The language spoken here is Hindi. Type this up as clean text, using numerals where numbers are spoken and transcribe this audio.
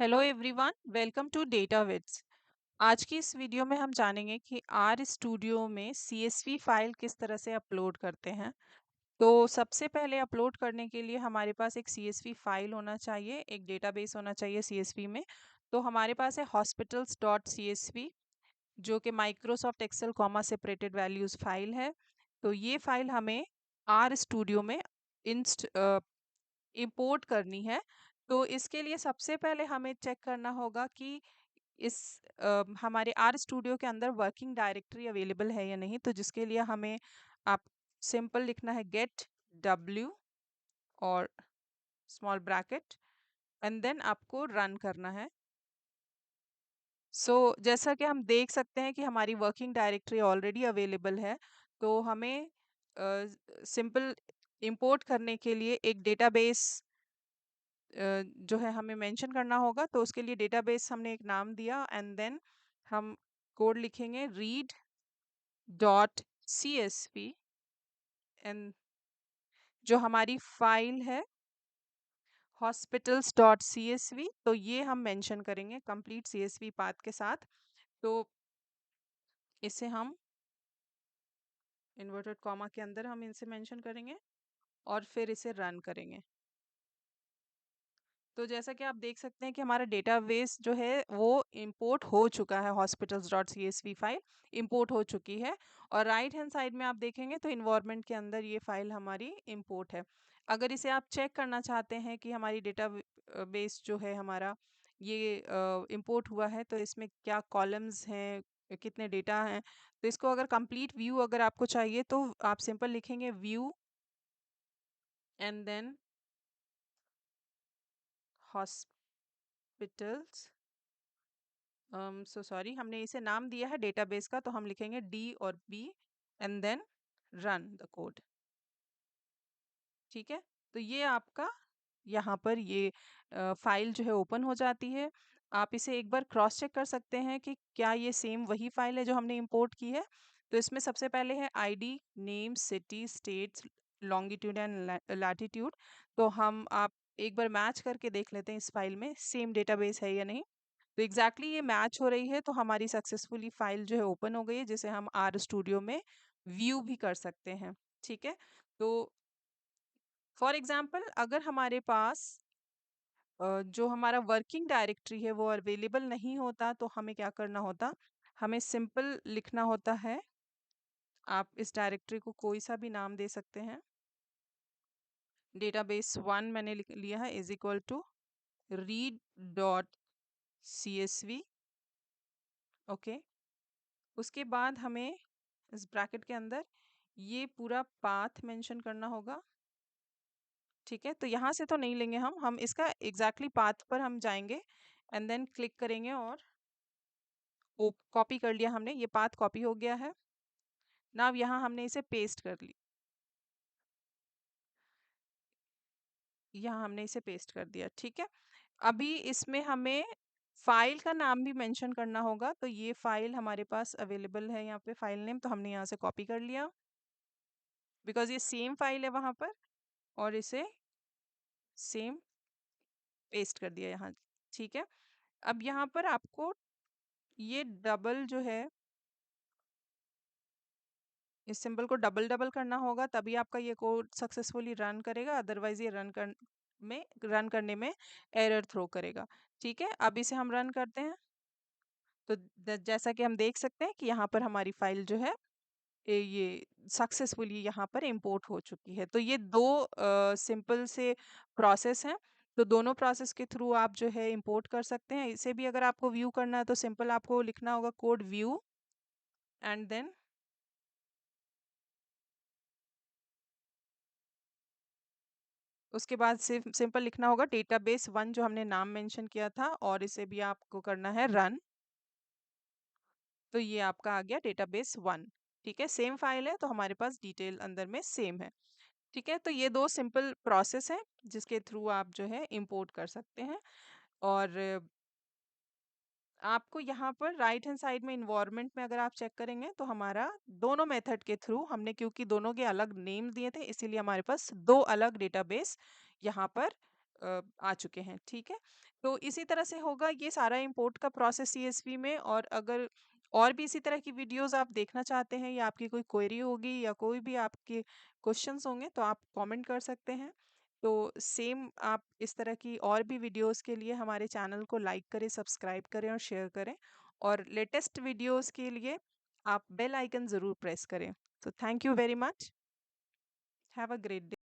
Hello everyone, welcome to Datavids. आज की इस वीडियो में हम जानेंगे कि आर स्टूडियो में सीएसवी फाइल किस तरह से अपलोड करते हैं। तो सबसे पहले अपलोड करने के लिए हमारे पास एक सीएसवी फाइल होना चाहिए, एक डेटाबेस होना चाहिए सीएसवी में। तो हमारे पास है हॉस्पिटल्स डॉट सीएसवी, जो कि Microsoft Excel comma separated values file है। तो ये फाइल हमें आर स्टूडियो में इंस्ट इंपोर्ट करनी है। तो इसके लिए सबसे पहले हमें चेक करना होगा कि इस हमारे आर स्टूडियो के अंदर वर्किंग डायरेक्टरी अवेलेबल है या नहीं। तो जिसके लिए हमें आप सिंपल लिखना है गेट डब्ल्यू और स्मॉल ब्रैकेट एंड देन आपको रन करना है। जैसा कि हम देख सकते हैं कि हमारी वर्किंग डायरेक्टरी ऑलरेडी अवेलेबल है। तो हमें सिंपल इंपोर्ट करने के लिए एक डेटाबेस जो है हमें मेंशन करना होगा। तो उसके लिए डेटाबेस हमने एक नाम दिया एंड देन हम कोड लिखेंगे read dot C S V and जो हमारी फाइल है hospitals dot C S V. तो ये हम मेंशन करेंगे complete C S V path के साथ। तो इसे हम इन्वर्टेड कॉमा के अंदर हम इसे मेंशन करेंगे और फिर इसे रन करेंगे। तो जैसा कि आप देख सकते हैं कि हमारा डेटाबेस जो है वो इंपोर्ट हो चुका है, hospitals dot C S V file import हो चुकी है। और राइट हैंड साइड में आप देखेंगे तो इन्वायरमेंट के अंदर ये फाइल हमारी इंपोर्ट है। अगर इसे आप चेक करना चाहते हैं कि हमारी डेटा बेस जो है हमारा ये इंपोर्ट हुआ है, तो इसमें क्या कॉलम्स हैं, कितने डेटा हैं। तो इसको अगर कंप्लीट व्यू अगर आपको चाहिए तो आप सिंपल लिखेंगे view and then hospitals sorry, हमने इसे नाम दिया है डेटाबेस का, तो हम लिखेंगे डी और B and then run the code. ठीक है, तो ये आपका यहाँ पर ये फाइल जो है ओपन हो जाती है। आप इसे एक बार क्रॉस चेक कर सकते हैं कि क्या ये सेम वही फाइल है जो हमने इंपोर्ट की है। तो इसमें सबसे पहले है ID, name, city, states, longitude and latitude. तो हम आप एक बार मैच करके देख लेते हैं इस फाइल में सेम डेटाबेस है या नहीं। तो एग्जैक्टली ये मैच हो रही है, तो हमारी सक्सेसफुली फाइल जो है ओपन हो गई है, जिसे हम आर स्टूडियो में व्यू भी कर सकते हैं। ठीक है, तो फॉर एग्जांपल अगर हमारे पास जो हमारा वर्किंग डायरेक्टरी है वो अवेलेबल नहीं होता, तो हमें क्या करना होता, हमें सिंपल लिखना होता है। आप इस डायरेक्टरी को कोई सा भी नाम दे सकते हैं। डेटाबेस वन मैंने लिया है is equal to read dot C S V. Okay, उसके बाद हमें इस ब्रैकेट के अंदर ये पूरा पाथ मेंशन करना होगा। ठीक है, तो यहाँ से तो नहीं लेंगे हम इसका एग्जैक्टली पाथ पर हम जाएंगे एंड देन क्लिक करेंगे और कॉपी कर लिया हमने, ये पाथ कॉपी हो गया है। नाउ यहाँ हमने इसे पेस्ट कर ली, यहाँ हमने इसे पेस्ट कर दिया। ठीक है, अभी इसमें हमें फाइल का नाम भी मेंशन करना होगा। तो ये फाइल हमारे पास अवेलेबल है यहाँ पे फाइल नेम, तो हमने यहाँ से कॉपी कर लिया बिकॉज ये सेम फाइल है वहां पर, और इसे सेम पेस्ट कर दिया यहाँ। ठीक है, अब यहाँ पर आपको ये डबल जो है, इस सिंबल को डबल डबल करना होगा, तभी आपका ये कोड सक्सेसफुली रन करेगा। अदरवाइज ये रन करने में एरर थ्रो करेगा। ठीक है, अब इसे हम रन करते हैं। तो जैसा कि हम देख सकते हैं कि यहाँ पर हमारी फाइल जो है ये सक्सेसफुली यहाँ पर इंपोर्ट हो चुकी है। तो ये दो सिंपल से प्रोसेस हैं। तो दोनों प्रोसेस के थ्रू आप जो है इंपोर्ट कर सकते हैं। इसे भी अगर आपको व्यू करना है तो सिंपल आपको लिखना होगा कोड व्यू एंड देन उसके बाद सिर्फ सिंपल लिखना होगा डेटाबेस वन, जो हमने नाम मेंशन किया था, और इसे भी आपको करना है रन। तो ये आपका आ गया डेटाबेस वन। ठीक है, सेम फाइल है तो हमारे पास डिटेल अंदर में सेम है। ठीक है, तो ये दो सिंपल प्रोसेस हैं जिसके थ्रू आप जो है इंपोर्ट कर सकते हैं। और आपको यहाँ पर राइट हैंड साइड में इन्वायरमेंट में अगर आप चेक करेंगे तो हमारा दोनों मेथड के थ्रू हमने, क्योंकि दोनों के अलग नेम दिए थे, इसीलिए हमारे पास दो अलग डेटाबेस यहाँ पर आ चुके हैं, ठीक है? तो इसी तरह से होगा ये सारा इंपोर्ट का प्रोसेस सीएसवी में। और अगर और भी इसी तरह की वीडियोस आप देखना चाहते हैं या आपकी कोई क्वेरी होगी या कोई भी आपके क्वेश्चंस होंगे तो आप कमेंट कर सकते हैं। तो सेम आप इस तरह की और भी वीडियोस के लिए हमारे चैनल को लाइक करें, सब्सक्राइब करें और शेयर करें। और लेटेस्ट वीडियोस के लिए आप बेल आइकन ज़रूर प्रेस करें। So thank you very much. Have a great day.